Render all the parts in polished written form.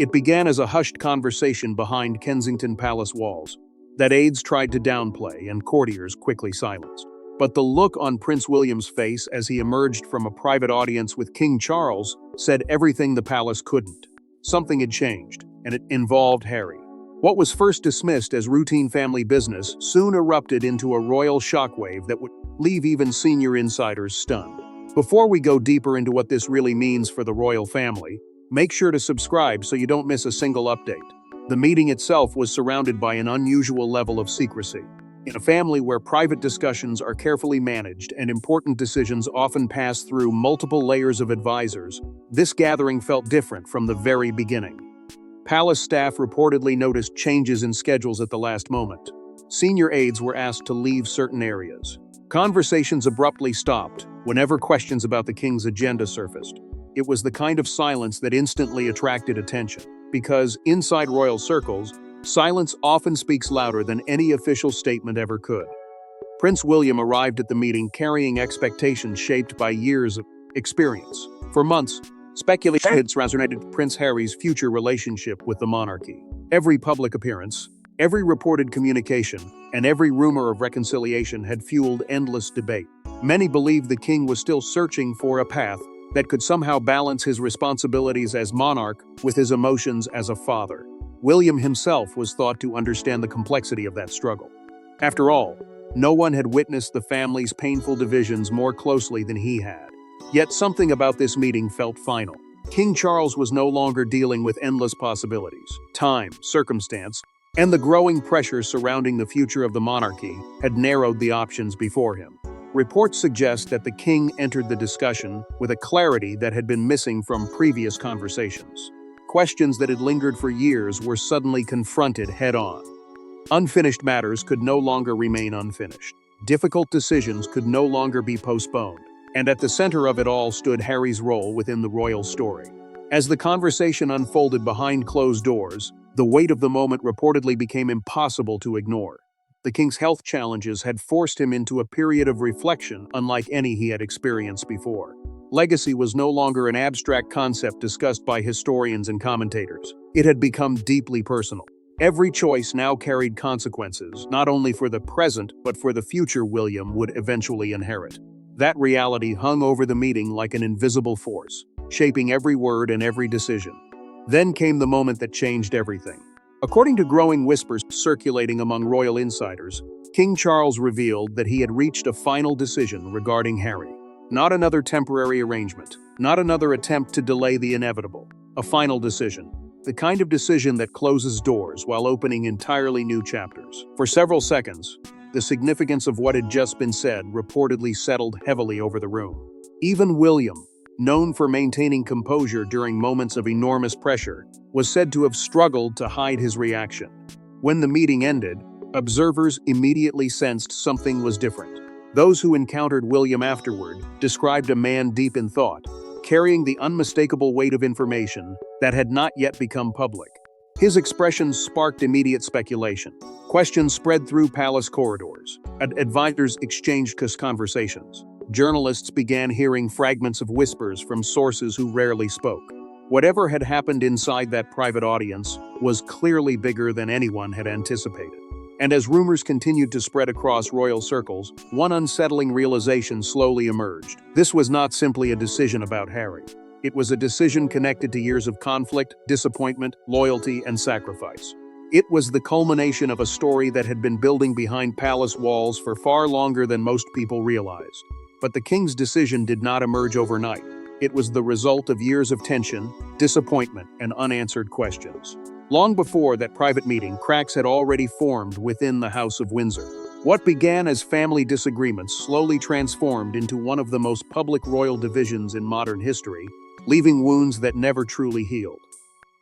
It began as a hushed conversation behind Kensington Palace walls that aides tried to downplay and courtiers quickly silenced. But the look on Prince William's face as he emerged from a private audience with King Charles said everything the palace couldn't. Something had changed, and it involved Harry. What was first dismissed as routine family business soon erupted into a royal shockwave that would leave even senior insiders stunned. Before we go deeper into what this really means for the royal family, make sure to subscribe so you don't miss a single update. The meeting itself was surrounded by an unusual level of secrecy. In a family where private discussions are carefully managed and important decisions often pass through multiple layers of advisors, this gathering felt different from the very beginning. Palace staff reportedly noticed changes in schedules at the last moment. Senior aides were asked to leave certain areas. Conversations abruptly stopped whenever questions about the king's agenda surfaced. It was the kind of silence that instantly attracted attention, because inside royal circles, silence often speaks louder than any official statement ever could. Prince William arrived at the meeting carrying expectations shaped by years of experience. For months, speculation had surrounded Prince Harry's future relationship with the monarchy. Every public appearance, every reported communication, and every rumor of reconciliation had fueled endless debate. Many believed the king was still searching for a path that could somehow balance his responsibilities as monarch with his emotions as a father. William himself was thought to understand the complexity of that struggle. After all, no one had witnessed the family's painful divisions more closely than he had. Yet something about this meeting felt final. King Charles was no longer dealing with endless possibilities. Time, circumstance, and the growing pressure surrounding the future of the monarchy had narrowed the options before him. Reports suggest that the king entered the discussion with a clarity that had been missing from previous conversations. Questions that had lingered for years were suddenly confronted head-on. Unfinished matters could no longer remain unfinished. Difficult decisions could no longer be postponed. And at the center of it all stood Harry's role within the royal story. As the conversation unfolded behind closed doors, the weight of the moment reportedly became impossible to ignore. The king's health challenges had forced him into a period of reflection unlike any he had experienced before. Legacy was no longer an abstract concept discussed by historians and commentators. It had become deeply personal. Every choice now carried consequences, not only for the present but for the future William would eventually inherit. That reality hung over the meeting like an invisible force, shaping every word and every decision. Then came the moment that changed everything. According to growing whispers circulating among royal insiders, King Charles revealed that he had reached a final decision regarding Harry. Not another temporary arrangement, not another attempt to delay the inevitable. A final decision. The kind of decision that closes doors while opening entirely new chapters. For several seconds, the significance of what had just been said reportedly settled heavily over the room. Even William, known for maintaining composure during moments of enormous pressure, was said to have struggled to hide his reaction. When the meeting ended, observers immediately sensed something was different. Those who encountered William afterward described a man deep in thought, carrying the unmistakable weight of information that had not yet become public. His expressions sparked immediate speculation. Questions spread through palace corridors. Advisors exchanged conversations. Journalists began hearing fragments of whispers from sources who rarely spoke. Whatever had happened inside that private audience was clearly bigger than anyone had anticipated. And as rumors continued to spread across royal circles, one unsettling realization slowly emerged. This was not simply a decision about Harry. It was a decision connected to years of conflict, disappointment, loyalty, and sacrifice. It was the culmination of a story that had been building behind palace walls for far longer than most people realized. But the king's decision did not emerge overnight. It was the result of years of tension, disappointment, and unanswered questions. Long before that private meeting, cracks had already formed within the House of Windsor. What began as family disagreements slowly transformed into one of the most public royal divisions in modern history, leaving wounds that never truly healed.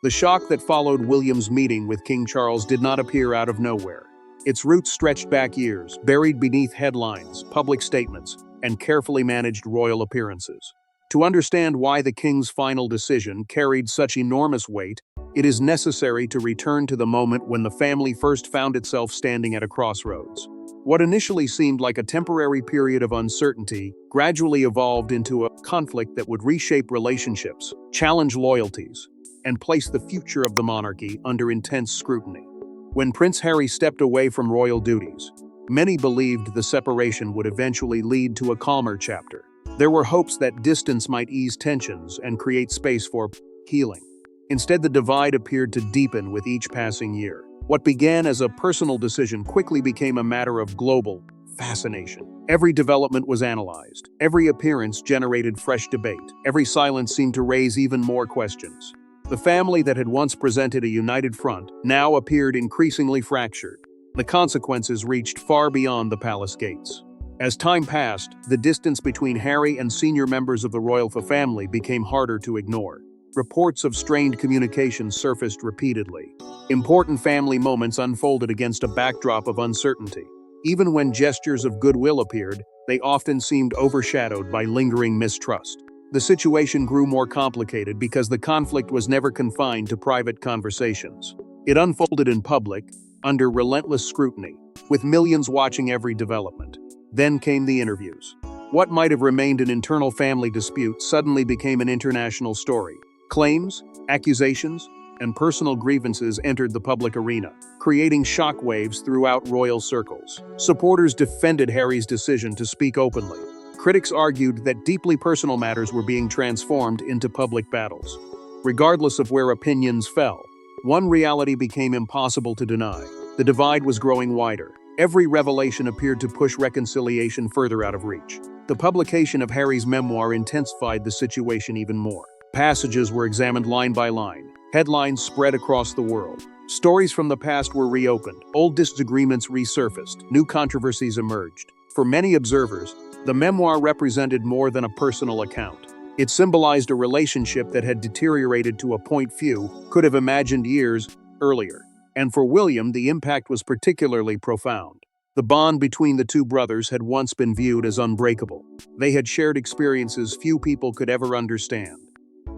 The shock that followed William's meeting with King Charles did not appear out of nowhere. Its roots stretched back years, buried beneath headlines, public statements, and carefully managed royal appearances. To understand why the king's final decision carried such enormous weight, it is necessary to return to the moment when the family first found itself standing at a crossroads. What initially seemed like a temporary period of uncertainty gradually evolved into a conflict that would reshape relationships, challenge loyalties, and placed the future of the monarchy under intense scrutiny. When Prince Harry stepped away from royal duties, many believed the separation would eventually lead to a calmer chapter. There were hopes that distance might ease tensions and create space for healing. Instead, the divide appeared to deepen with each passing year. What began as a personal decision quickly became a matter of global fascination. Every development was analyzed. Every appearance generated fresh debate. Every silence seemed to raise even more questions. The family that had once presented a united front now appeared increasingly fractured. The consequences reached far beyond the palace gates. As time passed, the distance between Harry and senior members of the royal family became harder to ignore. Reports of strained communication surfaced repeatedly. Important family moments unfolded against a backdrop of uncertainty. Even when gestures of goodwill appeared, they often seemed overshadowed by lingering mistrust. The situation grew more complicated because the conflict was never confined to private conversations. It unfolded in public, under relentless scrutiny, with millions watching every development. Then came the interviews. What might have remained an internal family dispute suddenly became an international story. Claims, accusations, and personal grievances entered the public arena, creating shockwaves throughout royal circles. Supporters defended Harry's decision to speak openly. Critics argued that deeply personal matters were being transformed into public battles. Regardless of where opinions fell, one reality became impossible to deny. The divide was growing wider. Every revelation appeared to push reconciliation further out of reach. The publication of Harry's memoir intensified the situation even more. Passages were examined line by line. Headlines spread across the world. Stories from the past were reopened. Old disagreements resurfaced. New controversies emerged. For many observers, the memoir represented more than a personal account. It symbolized a relationship that had deteriorated to a point few could have imagined years earlier. And for William, the impact was particularly profound. The bond between the two brothers had once been viewed as unbreakable. They had shared experiences few people could ever understand.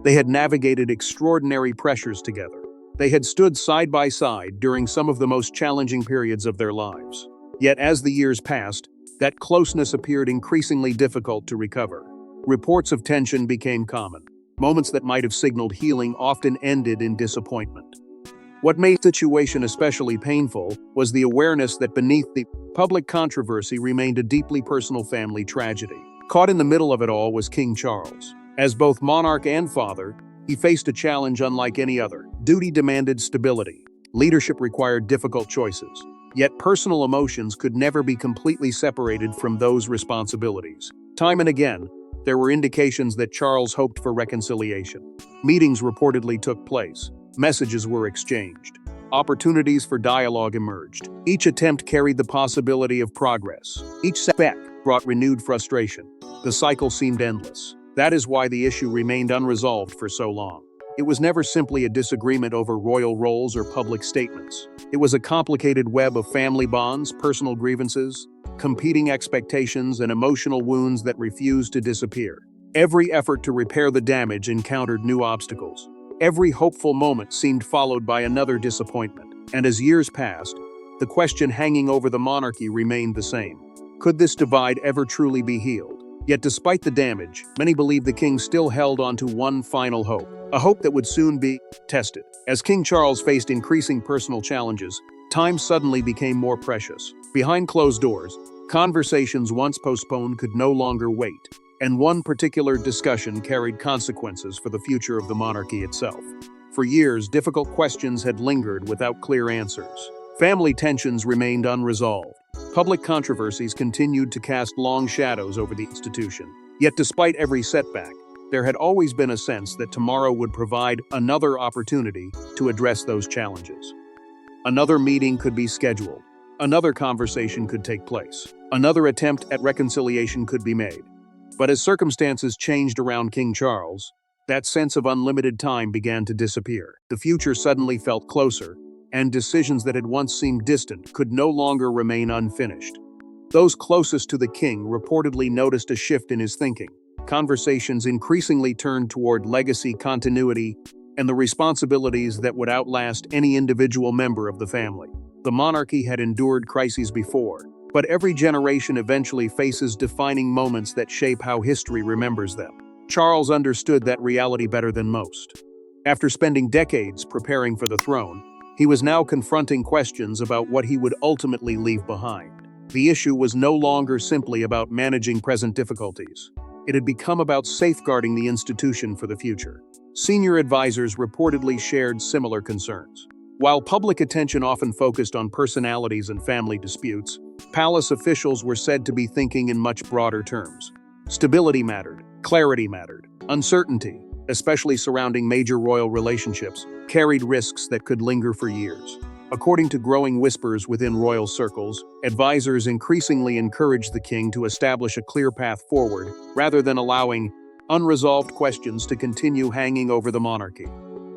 They had navigated extraordinary pressures together. They had stood side by side during some of the most challenging periods of their lives. Yet as the years passed, that closeness appeared increasingly difficult to recover. Reports of tension became common. Moments that might have signaled healing often ended in disappointment. What made the situation especially painful was the awareness that beneath the public controversy remained a deeply personal family tragedy. Caught in the middle of it all was King Charles. As both monarch and father, he faced a challenge unlike any other. Duty demanded stability. Leadership required difficult choices. Yet personal emotions could never be completely separated from those responsibilities. Time and again, there were indications that Charles hoped for reconciliation. Meetings reportedly took place. Messages were exchanged. Opportunities for dialogue emerged. Each attempt carried the possibility of progress. Each setback brought renewed frustration. The cycle seemed endless. That is why the issue remained unresolved for so long. It was never simply a disagreement over royal roles or public statements. It was a complicated web of family bonds, personal grievances, competing expectations, and emotional wounds that refused to disappear. Every effort to repair the damage encountered new obstacles. Every hopeful moment seemed followed by another disappointment. And as years passed, the question hanging over the monarchy remained the same. Could this divide ever truly be healed? Yet despite the damage, many believed the king still held on to one final hope, a hope that would soon be tested. As King Charles faced increasing personal challenges, time suddenly became more precious. Behind closed doors, conversations once postponed could no longer wait, and one particular discussion carried consequences for the future of the monarchy itself. For years, difficult questions had lingered without clear answers. Family tensions remained unresolved. Public controversies continued to cast long shadows over the institution. Yet despite every setback, there had always been a sense that tomorrow would provide another opportunity to address those challenges. Another meeting could be scheduled. Another conversation could take place. Another attempt at reconciliation could be made. But as circumstances changed around King Charles, that sense of unlimited time began to disappear. The future suddenly felt closer, and decisions that had once seemed distant could no longer remain unfinished. Those closest to the king reportedly noticed a shift in his thinking. Conversations increasingly turned toward legacy continuity and the responsibilities that would outlast any individual member of the family. The monarchy had endured crises before, but every generation eventually faces defining moments that shape how history remembers them. Charles understood that reality better than most. After spending decades preparing for the throne, he was now confronting questions about what he would ultimately leave behind. The issue was no longer simply about managing present difficulties. It had become about safeguarding the institution for the future. Senior advisors reportedly shared similar concerns. While public attention often focused on personalities and family disputes, palace officials were said to be thinking in much broader terms. Stability mattered, clarity mattered, uncertainty, especially surrounding major royal relationships, carried risks that could linger for years. According to growing whispers within royal circles, advisors increasingly encouraged the king to establish a clear path forward, rather than allowing unresolved questions to continue hanging over the monarchy.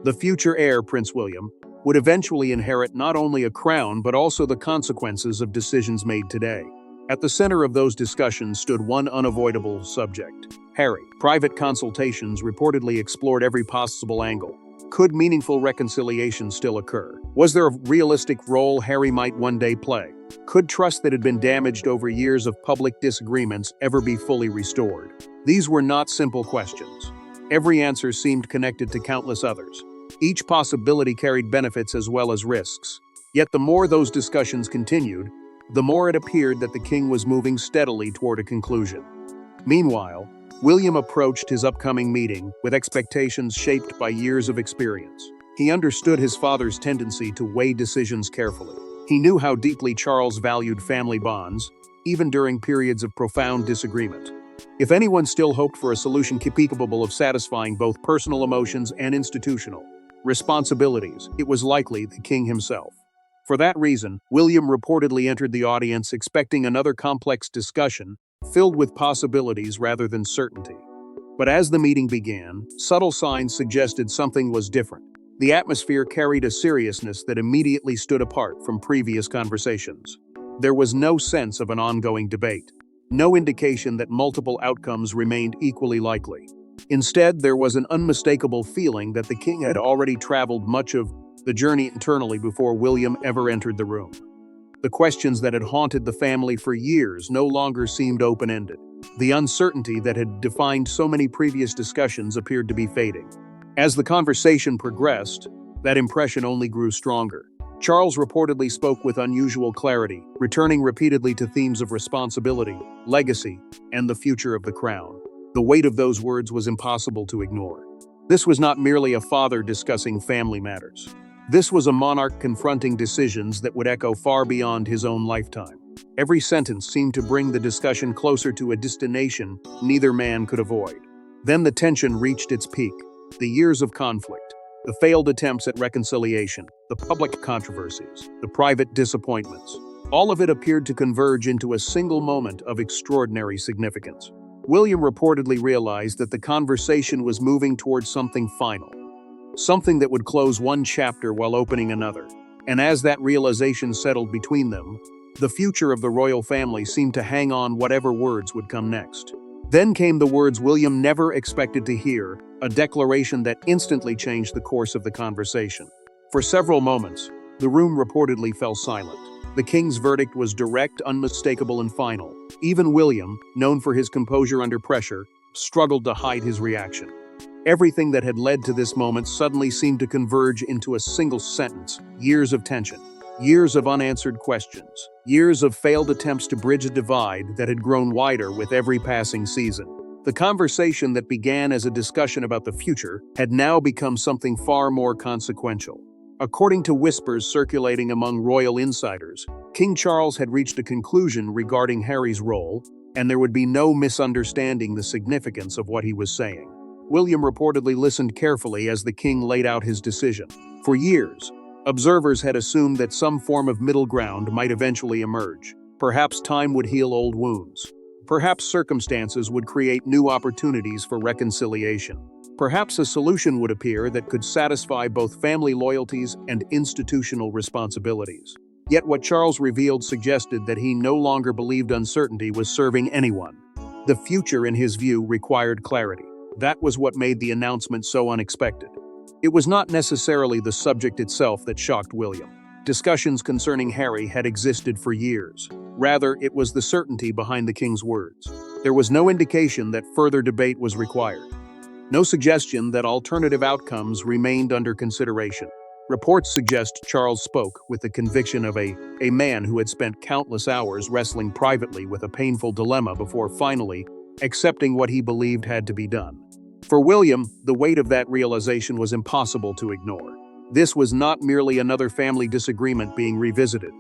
The future heir, Prince William, would eventually inherit not only a crown but also the consequences of decisions made today. At the center of those discussions stood one unavoidable subject: Harry. Private consultations reportedly explored every possible angle. Could meaningful reconciliation still occur? Was there a realistic role Harry might one day play? Could trust that had been damaged over years of public disagreements ever be fully restored? These were not simple questions. Every answer seemed connected to countless others. Each possibility carried benefits as well as risks. Yet the more those discussions continued, the more it appeared that the king was moving steadily toward a conclusion. Meanwhile, William approached his upcoming meeting with expectations shaped by years of experience. He understood his father's tendency to weigh decisions carefully. He knew how deeply Charles valued family bonds, even during periods of profound disagreement. If anyone still hoped for a solution capable of satisfying both personal emotions and institutional responsibilities, it was likely the king himself. For that reason, William reportedly entered the audience expecting another complex discussion filled with possibilities rather than certainty. But as the meeting began, subtle signs suggested something was different. The atmosphere carried a seriousness that immediately stood apart from previous conversations. There was no sense of an ongoing debate, no indication that multiple outcomes remained equally likely. Instead, there was an unmistakable feeling that the king had already traveled much of the journey internally before William ever entered the room. The questions that had haunted the family for years no longer seemed open-ended. The uncertainty that had defined so many previous discussions appeared to be fading. As the conversation progressed, that impression only grew stronger. Charles reportedly spoke with unusual clarity, returning repeatedly to themes of responsibility, legacy, and the future of the crown. The weight of those words was impossible to ignore. This was not merely a father discussing family matters. This was a monarch confronting decisions that would echo far beyond his own lifetime. Every sentence seemed to bring the discussion closer to a destination neither man could avoid. Then the tension reached its peak. The years of conflict, the failed attempts at reconciliation, the public controversies, the private disappointments, all of it appeared to converge into a single moment of extraordinary significance. William reportedly realized that the conversation was moving towards something final. Something that would close one chapter while opening another. And as that realization settled between them, the future of the royal family seemed to hang on whatever words would come next. Then came the words William never expected to hear, a declaration that instantly changed the course of the conversation. For several moments, the room reportedly fell silent. The king's verdict was direct, unmistakable, and final. Even William, known for his composure under pressure, struggled to hide his reaction. Everything that had led to this moment suddenly seemed to converge into a single sentence: years of tension, years of unanswered questions, years of failed attempts to bridge a divide that had grown wider with every passing season. The conversation that began as a discussion about the future had now become something far more consequential. According to whispers circulating among royal insiders, King Charles had reached a conclusion regarding Harry's role, and there would be no misunderstanding the significance of what he was saying. William reportedly listened carefully as the king laid out his decision. For years, observers had assumed that some form of middle ground might eventually emerge. Perhaps time would heal old wounds. Perhaps circumstances would create new opportunities for reconciliation. Perhaps a solution would appear that could satisfy both family loyalties and institutional responsibilities. Yet what Charles revealed suggested that he no longer believed uncertainty was serving anyone. The future, in his view, required clarity. That was what made the announcement so unexpected. It was not necessarily the subject itself that shocked William. Discussions concerning Harry had existed for years. Rather, it was the certainty behind the king's words. There was no indication that further debate was required. No suggestion that alternative outcomes remained under consideration. Reports suggest Charles spoke with the conviction of a man who had spent countless hours wrestling privately with a painful dilemma before finally accepting what he believed had to be done. For William, the weight of that realization was impossible to ignore. This was not merely another family disagreement being revisited.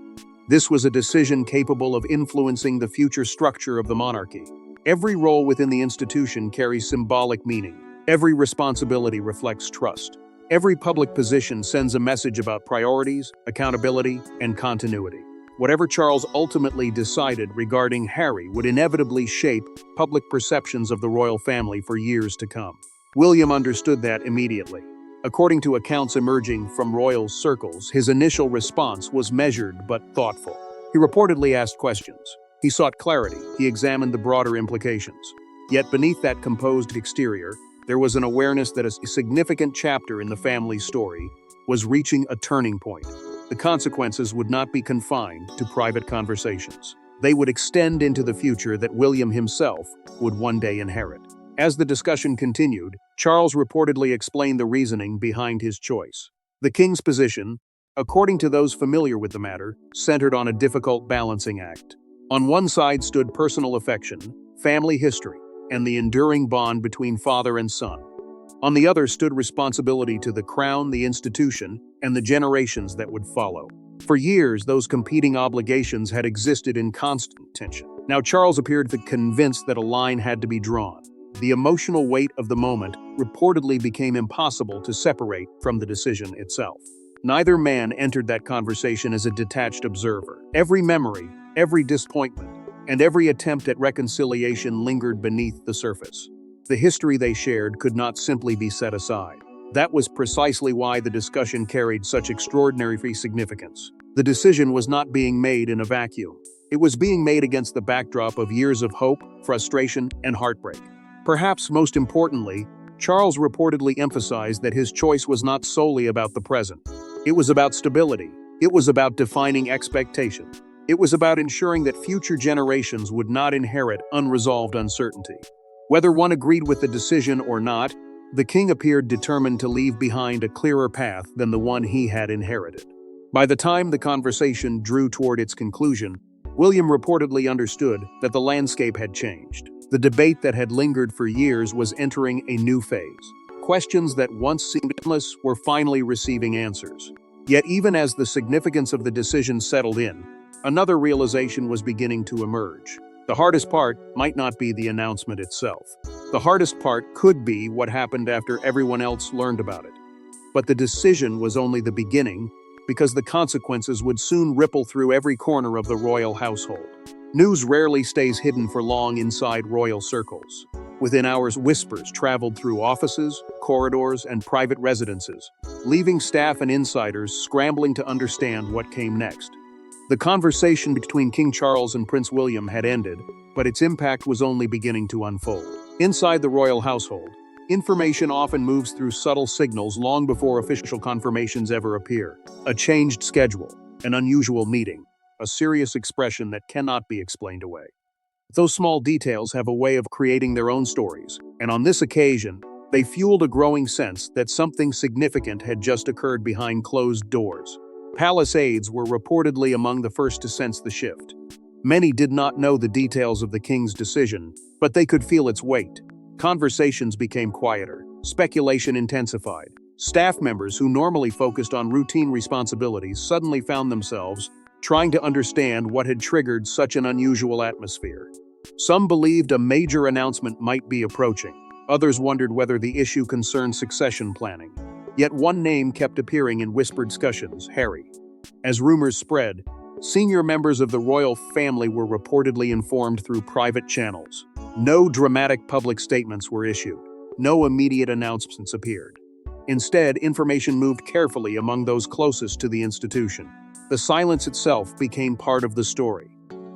This was a decision capable of influencing the future structure of the monarchy. Every role within the institution carries symbolic meaning. Every responsibility reflects trust. Every public position sends a message about priorities, accountability, and continuity. Whatever Charles ultimately decided regarding Harry would inevitably shape public perceptions of the royal family for years to come. William understood that immediately. According to accounts emerging from royal circles, his initial response was measured but thoughtful. He reportedly asked questions. He sought clarity. He examined the broader implications. Yet beneath that composed exterior, there was an awareness that a significant chapter in the family's story was reaching a turning point. The consequences would not be confined to private conversations. They would extend into the future that William himself would one day inherit. As the discussion continued, Charles reportedly explained the reasoning behind his choice. The king's position, according to those familiar with the matter, centered on a difficult balancing act. On one side stood personal affection, family history, and the enduring bond between father and son. On the other stood responsibility to the crown, the institution, and the generations that would follow. For years, those competing obligations had existed in constant tension. Now Charles appeared convinced that a line had to be drawn. The emotional weight of the moment reportedly became impossible to separate from the decision itself. Neither man entered that conversation as a detached observer. Every memory, every disappointment, and every attempt at reconciliation lingered beneath the surface. The history they shared could not simply be set aside. That was precisely why the discussion carried such extraordinary significance. The decision was not being made in a vacuum. It was being made against the backdrop of years of hope, frustration, and heartbreak. Perhaps most importantly, Charles reportedly emphasized that his choice was not solely about the present. It was about stability. It was about defining expectation. It was about ensuring that future generations would not inherit unresolved uncertainty. Whether one agreed with the decision or not, the king appeared determined to leave behind a clearer path than the one he had inherited. By the time the conversation drew toward its conclusion, William reportedly understood that the landscape had changed. The debate that had lingered for years was entering a new phase. Questions that once seemed endless were finally receiving answers. Yet even as the significance of the decision settled in, another realization was beginning to emerge. The hardest part might not be the announcement itself. The hardest part could be what happened after everyone else learned about it. But the decision was only the beginning, because the consequences would soon ripple through every corner of the royal household. News rarely stays hidden for long inside royal circles. Within hours, whispers traveled through offices, corridors, and private residences, leaving staff and insiders scrambling to understand what came next. The conversation between King Charles and Prince William had ended, but its impact was only beginning to unfold. Inside the royal household, information often moves through subtle signals long before official confirmations ever appear. A changed schedule, an unusual meeting, a serious expression that cannot be explained away. Those small details have a way of creating their own stories, and on this occasion, they fueled a growing sense that something significant had just occurred behind closed doors. Palace aides were reportedly among the first to sense the shift. Many did not know the details of the king's decision, but they could feel its weight. Conversations became quieter, speculation intensified. Staff members who normally focused on routine responsibilities suddenly found themselves trying to understand what had triggered such an unusual atmosphere. Some believed a major announcement might be approaching. Others wondered whether the issue concerned succession planning. Yet one name kept appearing in whispered discussions: Harry. As rumors spread, senior members of the royal family were reportedly informed through private channels. No dramatic public statements were issued. No immediate announcements appeared. Instead, information moved carefully among those closest to the institution. The silence itself became part of the story.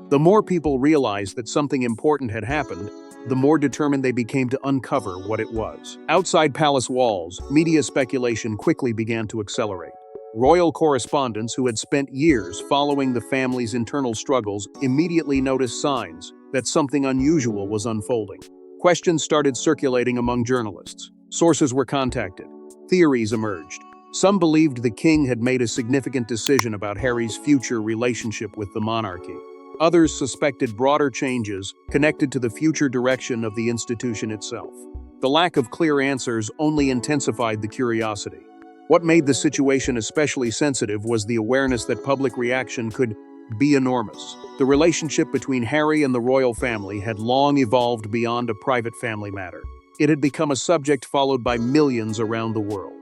The more people realized that something important had happened, the more determined they became to uncover what it was. Outside palace walls, media speculation quickly began to accelerate. Royal correspondents who had spent years following the family's internal struggles immediately noticed signs that something unusual was unfolding. Questions started circulating among journalists. Sources were contacted. Theories emerged. Some believed the king had made a significant decision about Harry's future relationship with the monarchy. Others suspected broader changes connected to the future direction of the institution itself. The lack of clear answers only intensified the curiosity. What made the situation especially sensitive was the awareness that public reaction could be enormous. The relationship between Harry and the royal family had long evolved beyond a private family matter. It had become a subject followed by millions around the world.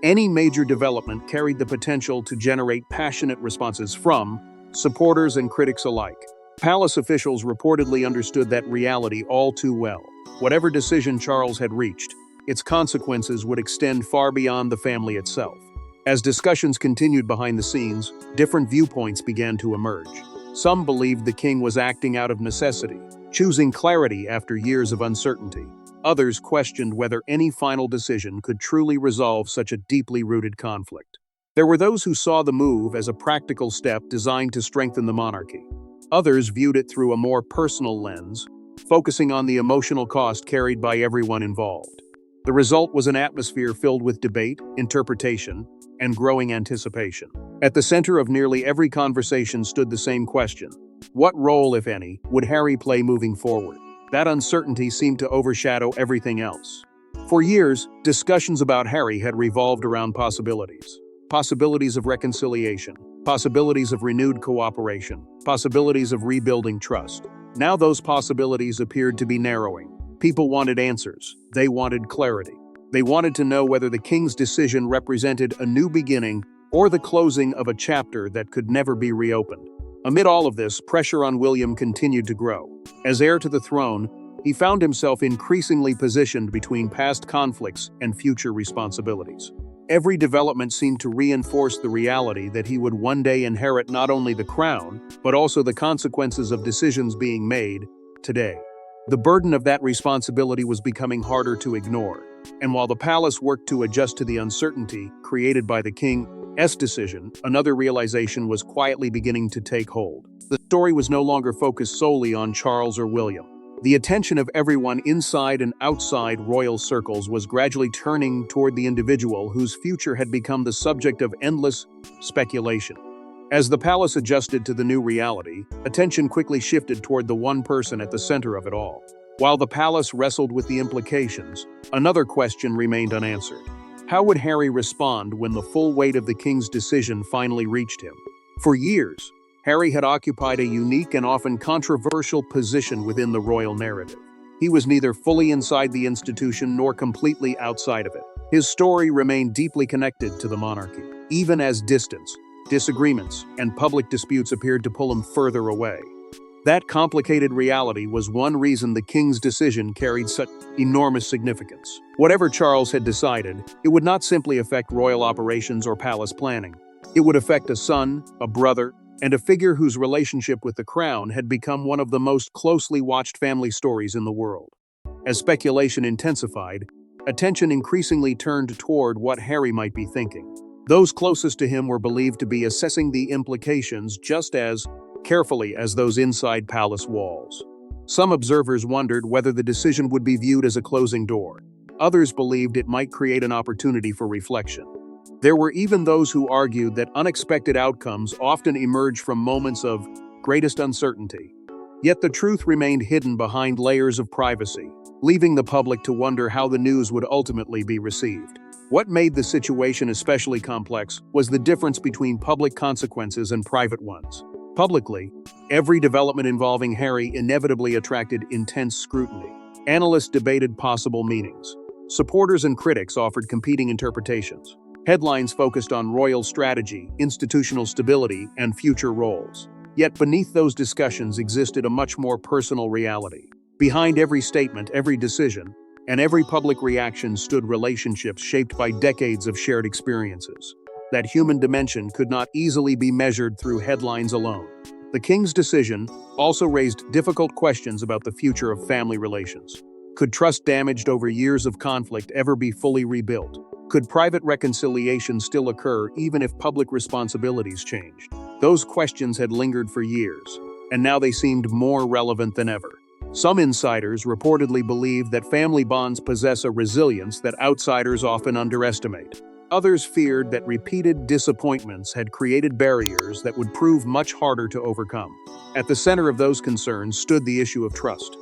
Any major development carried the potential to generate passionate responses from supporters and critics alike. Palace officials reportedly understood that reality all too well. Whatever decision Charles had reached, its consequences would extend far beyond the family itself. As discussions continued behind the scenes, different viewpoints began to emerge. Some believed the king was acting out of necessity, choosing clarity after years of uncertainty. Others questioned whether any final decision could truly resolve such a deeply rooted conflict. There were those who saw the move as a practical step designed to strengthen the monarchy. Others viewed it through a more personal lens, focusing on the emotional cost carried by everyone involved. The result was an atmosphere filled with debate, interpretation, and growing anticipation. At the center of nearly every conversation stood the same question: what role, if any, would Harry play moving forward? That uncertainty seemed to overshadow everything else. For years, discussions about Harry had revolved around possibilities. Possibilities of reconciliation, possibilities of renewed cooperation, possibilities of rebuilding trust. Now those possibilities appeared to be narrowing. People wanted answers. They wanted clarity. They wanted to know whether the king's decision represented a new beginning or the closing of a chapter that could never be reopened. Amid all of this, pressure on William continued to grow. As heir to the throne, he found himself increasingly positioned between past conflicts and future responsibilities. Every development seemed to reinforce the reality that he would one day inherit not only the crown, but also the consequences of decisions being made today. The burden of that responsibility was becoming harder to ignore, and while the palace worked to adjust to the uncertainty created by the king's decision, another realization was quietly beginning to take hold. The story was no longer focused solely on Charles or William. The attention of everyone inside and outside royal circles was gradually turning toward the individual whose future had become the subject of endless speculation. As the palace adjusted to the new reality, attention quickly shifted toward the one person at the center of it all. While the palace wrestled with the implications, another question remained unanswered. How would Harry respond when the full weight of the king's decision finally reached him? For years, Harry had occupied a unique and often controversial position within the royal narrative. He was neither fully inside the institution nor completely outside of it. His story remained deeply connected to the monarchy, even as distance, disagreements, and public disputes appeared to pull him further away. That complicated reality was one reason the king's decision carried such enormous significance. Whatever Charles had decided, it would not simply affect royal operations or palace planning. It would affect a son, a brother, and a figure whose relationship with the crown had become one of the most closely watched family stories in the world. As speculation intensified, attention increasingly turned toward what Harry might be thinking. Those closest to him were believed to be assessing the implications just as carefully as those inside palace walls. Some observers wondered whether the decision would be viewed as a closing door. Others believed it might create an opportunity for reflection. There were even those who argued that unexpected outcomes often emerge from moments of greatest uncertainty. Yet the truth remained hidden behind layers of privacy, leaving the public to wonder how the news would ultimately be received. What made the situation especially complex was the difference between public consequences and private ones. Publicly, every development involving Harry inevitably attracted intense scrutiny. Analysts debated possible meanings. Supporters and critics offered competing interpretations. Headlines focused on royal strategy, institutional stability, and future roles. Yet beneath those discussions existed a much more personal reality. Behind every statement, every decision, and every public reaction stood relationships shaped by decades of shared experiences. That human dimension could not easily be measured through headlines alone. The king's decision also raised difficult questions about the future of family relations. Could trust damaged over years of conflict ever be fully rebuilt? Could private reconciliation still occur even if public responsibilities changed? Those questions had lingered for years, and now they seemed more relevant than ever. Some insiders reportedly believed that family bonds possess a resilience that outsiders often underestimate. Others feared that repeated disappointments had created barriers that would prove much harder to overcome. At the center of those concerns stood the issue of trust.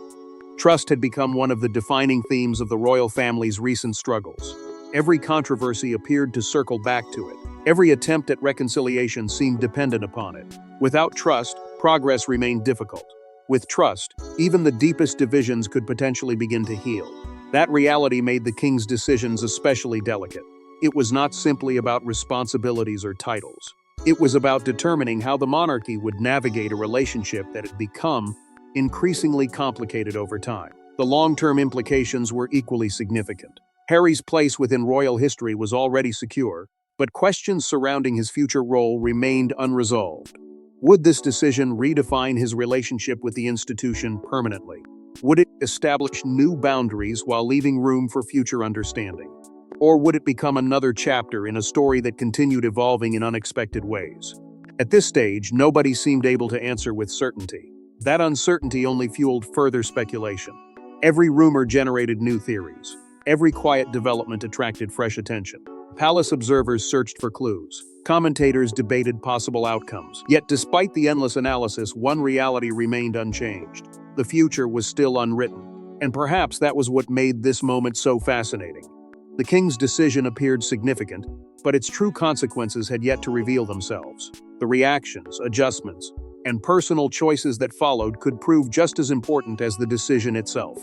Trust had become one of the defining themes of the royal family's recent struggles. Every controversy appeared to circle back to it. Every attempt at reconciliation seemed dependent upon it. Without trust, progress remained difficult. With trust, even the deepest divisions could potentially begin to heal. That reality made the king's decisions especially delicate. It was not simply about responsibilities or titles. It was about determining how the monarchy would navigate a relationship that had become increasingly complicated over time. The long-term implications were equally significant. Harry's place within royal history was already secure, but questions surrounding his future role remained unresolved. Would this decision redefine his relationship with the institution permanently? Would it establish new boundaries while leaving room for future understanding? Or would it become another chapter in a story that continued evolving in unexpected ways? At this stage, nobody seemed able to answer with certainty. That uncertainty only fueled further speculation. Every rumor generated new theories. Every quiet development attracted fresh attention. Palace observers searched for clues. Commentators debated possible outcomes. Yet despite the endless analysis, one reality remained unchanged. The future was still unwritten. And perhaps that was what made this moment so fascinating. The king's decision appeared significant, but its true consequences had yet to reveal themselves. The reactions, adjustments, and personal choices that followed could prove just as important as the decision itself.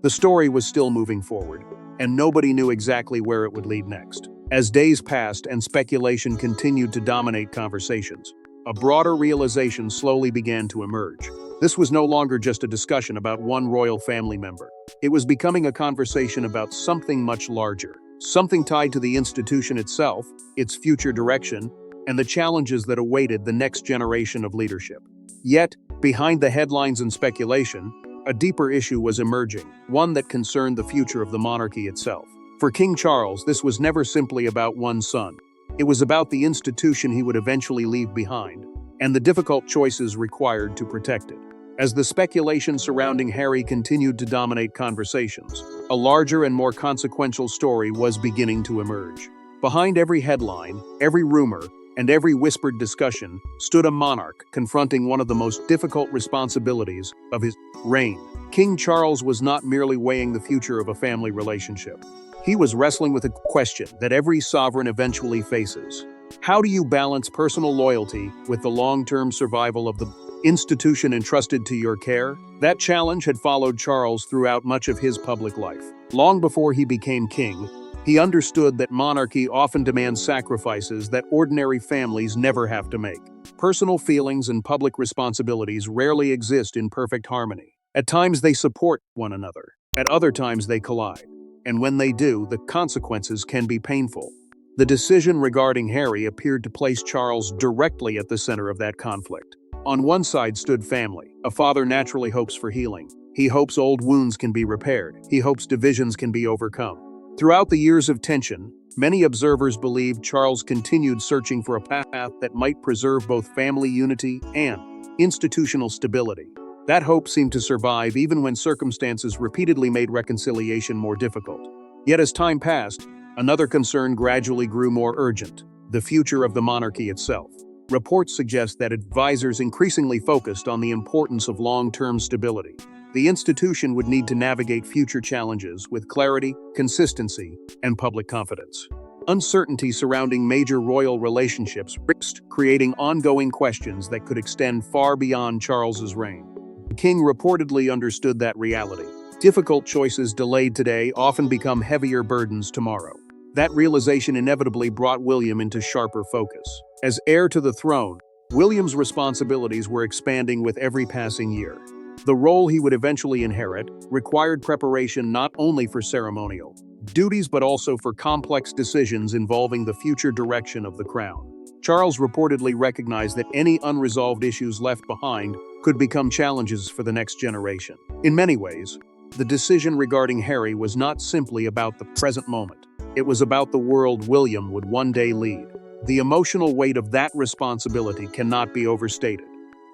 The story was still moving forward, and nobody knew exactly where it would lead next. As days passed and speculation continued to dominate conversations, a broader realization slowly began to emerge. This was no longer just a discussion about one royal family member. It was becoming a conversation about something much larger, something tied to the institution itself, its future direction, and the challenges that awaited the next generation of leadership. Yet, behind the headlines and speculation, a deeper issue was emerging, one that concerned the future of the monarchy itself. For King Charles, this was never simply about one son. It was about the institution he would eventually leave behind, and the difficult choices required to protect it. As the speculation surrounding Harry continued to dominate conversations, a larger and more consequential story was beginning to emerge. Behind every headline, every rumor, and every whispered discussion stood a monarch confronting one of the most difficult responsibilities of his reign. King Charles was not merely weighing the future of a family relationship. He was wrestling with a question that every sovereign eventually faces. How do you balance personal loyalty with the long-term survival of the institution entrusted to your care? That challenge had followed Charles throughout much of his public life. Long before he became king, he understood that monarchy often demands sacrifices that ordinary families never have to make. Personal feelings and public responsibilities rarely exist in perfect harmony. At times they support one another. At other times they collide. And when they do, the consequences can be painful. The decision regarding Harry appeared to place Charles directly at the center of that conflict. On one side stood family. A father naturally hopes for healing. He hopes old wounds can be repaired. He hopes divisions can be overcome. Throughout the years of tension, many observers believed Charles continued searching for a path that might preserve both family unity and institutional stability. That hope seemed to survive even when circumstances repeatedly made reconciliation more difficult. Yet as time passed, another concern gradually grew more urgent: the future of the monarchy itself. Reports suggest that advisors increasingly focused on the importance of long-term stability. The institution would need to navigate future challenges with clarity, consistency, and public confidence. Uncertainty surrounding major royal relationships risked creating ongoing questions that could extend far beyond Charles's reign. The king reportedly understood that reality. Difficult choices delayed today often become heavier burdens tomorrow. That realization inevitably brought William into sharper focus. As heir to the throne, William's responsibilities were expanding with every passing year. The role he would eventually inherit required preparation not only for ceremonial duties but also for complex decisions involving the future direction of the crown. Charles reportedly recognized that any unresolved issues left behind could become challenges for the next generation. In many ways, the decision regarding Harry was not simply about the present moment. It was about the world William would one day lead. The emotional weight of that responsibility cannot be overstated.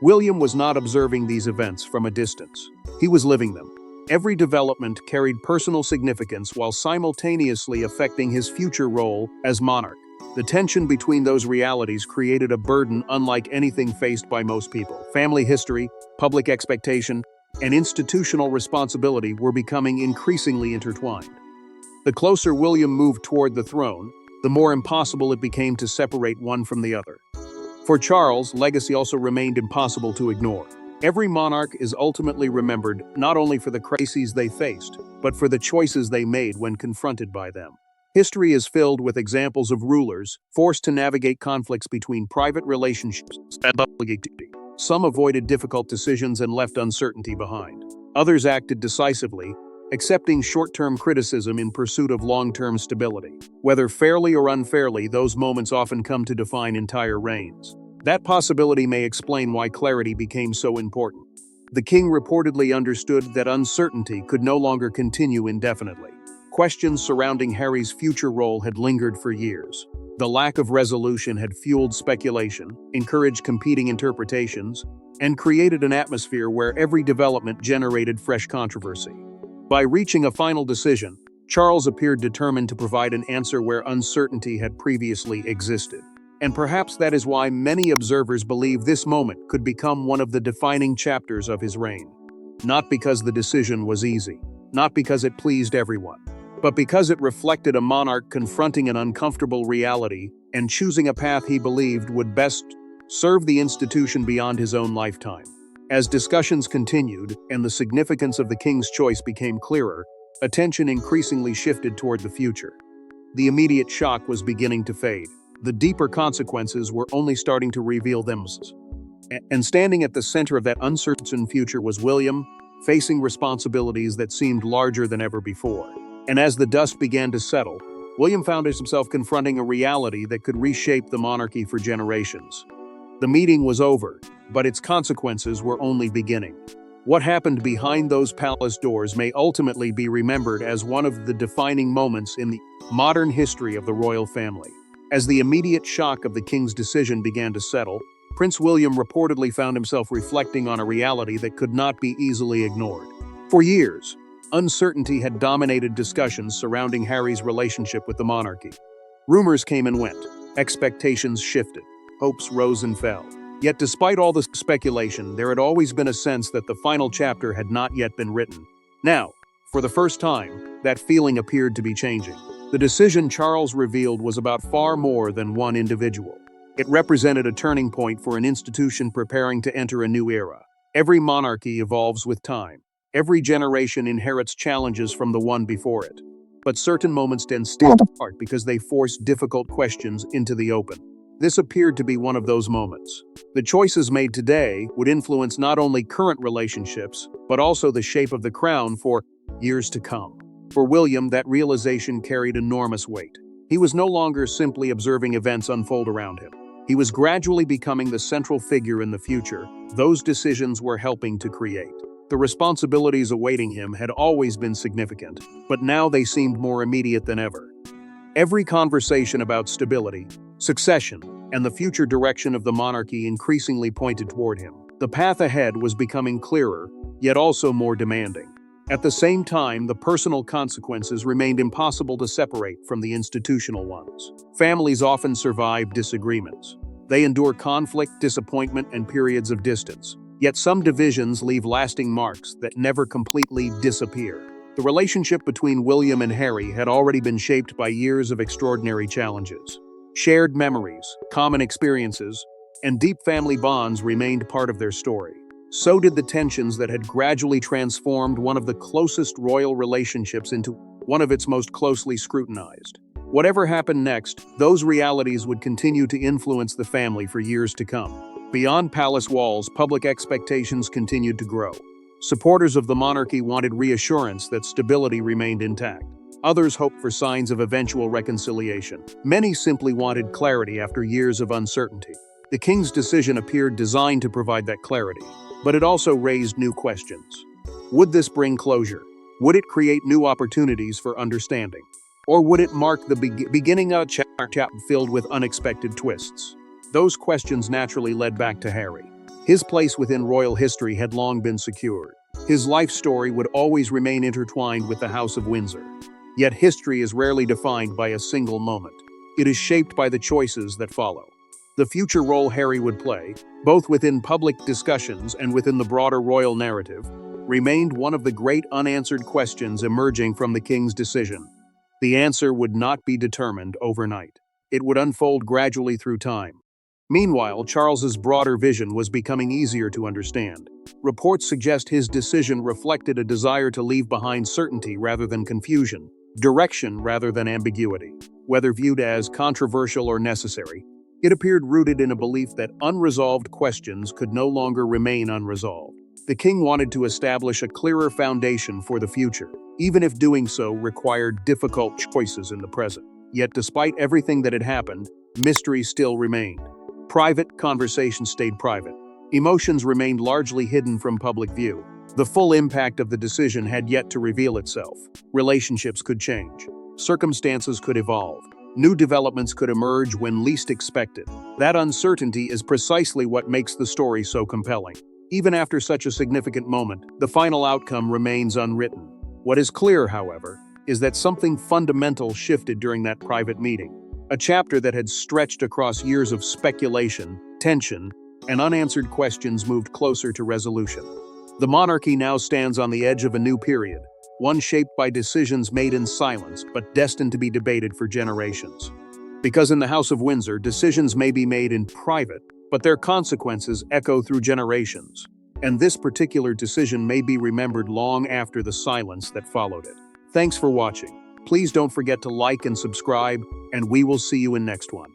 William was not observing these events from a distance. He was living them. Every development carried personal significance while simultaneously affecting his future role as monarch. The tension between those realities created a burden unlike anything faced by most people. Family history, public expectation, and institutional responsibility were becoming increasingly intertwined. The closer William moved toward the throne, the more impossible it became to separate one from the other. For Charles, legacy also remained impossible to ignore. Every monarch is ultimately remembered not only for the crises they faced, but for the choices they made when confronted by them. History is filled with examples of rulers forced to navigate conflicts between private relationships and public activity. Some avoided difficult decisions and left uncertainty behind. Others acted decisively, accepting short-term criticism in pursuit of long-term stability. Whether fairly or unfairly, those moments often come to define entire reigns. That possibility may explain why clarity became so important. The king reportedly understood that uncertainty could no longer continue indefinitely. Questions surrounding Harry's future role had lingered for years. The lack of resolution had fueled speculation, encouraged competing interpretations, and created an atmosphere where every development generated fresh controversy. By reaching a final decision, Charles appeared determined to provide an answer where uncertainty had previously existed. And perhaps that is why many observers believe this moment could become one of the defining chapters of his reign. Not because the decision was easy, not because it pleased everyone, but because it reflected a monarch confronting an uncomfortable reality and choosing a path he believed would best serve the institution beyond his own lifetime. As discussions continued and the significance of the king's choice became clearer, attention increasingly shifted toward the future. The immediate shock was beginning to fade. The deeper consequences were only starting to reveal themselves. And standing at the center of that uncertain future was William, facing responsibilities that seemed larger than ever before. And as the dust began to settle, William found himself confronting a reality that could reshape the monarchy for generations. The meeting was over, but its consequences were only beginning. What happened behind those palace doors may ultimately be remembered as one of the defining moments in the modern history of the royal family. As the immediate shock of the king's decision began to settle, Prince William reportedly found himself reflecting on a reality that could not be easily ignored. For years, uncertainty had dominated discussions surrounding Harry's relationship with the monarchy. Rumors came and went, expectations shifted, hopes rose and fell. Yet despite all the speculation, there had always been a sense that the final chapter had not yet been written. Now, for the first time, that feeling appeared to be changing. The decision Charles revealed was about far more than one individual. It represented a turning point for an institution preparing to enter a new era. Every monarchy evolves with time. Every generation inherits challenges from the one before it. But certain moments stand apart because they force difficult questions into the open. This appeared to be one of those moments. The choices made today would influence not only current relationships, but also the shape of the crown for years to come. For William, that realization carried enormous weight. He was no longer simply observing events unfold around him. He was gradually becoming the central figure in the future those decisions were helping to create. The responsibilities awaiting him had always been significant, but now they seemed more immediate than ever. Every conversation about stability, succession, and the future direction of the monarchy increasingly pointed toward him. The path ahead was becoming clearer, yet also more demanding. At the same time, the personal consequences remained impossible to separate from the institutional ones. Families often survive disagreements. They endure conflict, disappointment, and periods of distance. Yet some divisions leave lasting marks that never completely disappear. The relationship between William and Harry had already been shaped by years of extraordinary challenges. Shared memories, common experiences, and deep family bonds remained part of their story. So did the tensions that had gradually transformed one of the closest royal relationships into one of its most closely scrutinized. Whatever happened next, those realities would continue to influence the family for years to come. Beyond palace walls, public expectations continued to grow. Supporters of the monarchy wanted reassurance that stability remained intact. Others hoped for signs of eventual reconciliation. Many simply wanted clarity after years of uncertainty. The king's decision appeared designed to provide that clarity, but it also raised new questions. Would this bring closure? Would it create new opportunities for understanding? Or would it mark the beginning of a chapter filled with unexpected twists? Those questions naturally led back to Harry. His place within royal history had long been secured. His life story would always remain intertwined with the House of Windsor. Yet history is rarely defined by a single moment. It is shaped by the choices that follow. The future role Harry would play, both within public discussions and within the broader royal narrative, remained one of the great unanswered questions emerging from the king's decision. The answer would not be determined overnight. It would unfold gradually through time. Meanwhile, Charles's broader vision was becoming easier to understand. Reports suggest his decision reflected a desire to leave behind certainty rather than confusion, direction rather than ambiguity. Whether viewed as controversial or necessary, it appeared rooted in a belief that unresolved questions could no longer remain unresolved. The king wanted to establish a clearer foundation for the future, even if doing so required difficult choices in the present. Yet despite everything that had happened, mystery still remained. Private conversations stayed private. Emotions remained largely hidden from public view. The full impact of the decision had yet to reveal itself. Relationships could change. Circumstances could evolve. New developments could emerge when least expected. That uncertainty is precisely what makes the story so compelling. Even after such a significant moment, the final outcome remains unwritten. What is clear, however, is that something fundamental shifted during that private meeting. A chapter that had stretched across years of speculation, tension, and unanswered questions moved closer to resolution. The monarchy now stands on the edge of a new period, one shaped by decisions made in silence but destined to be debated for generations. Because in the House of Windsor, decisions may be made in private, but their consequences echo through generations. And this particular decision may be remembered long after the silence that followed it. Thanks for watching. Please don't forget to like and subscribe, and we will see you in next one.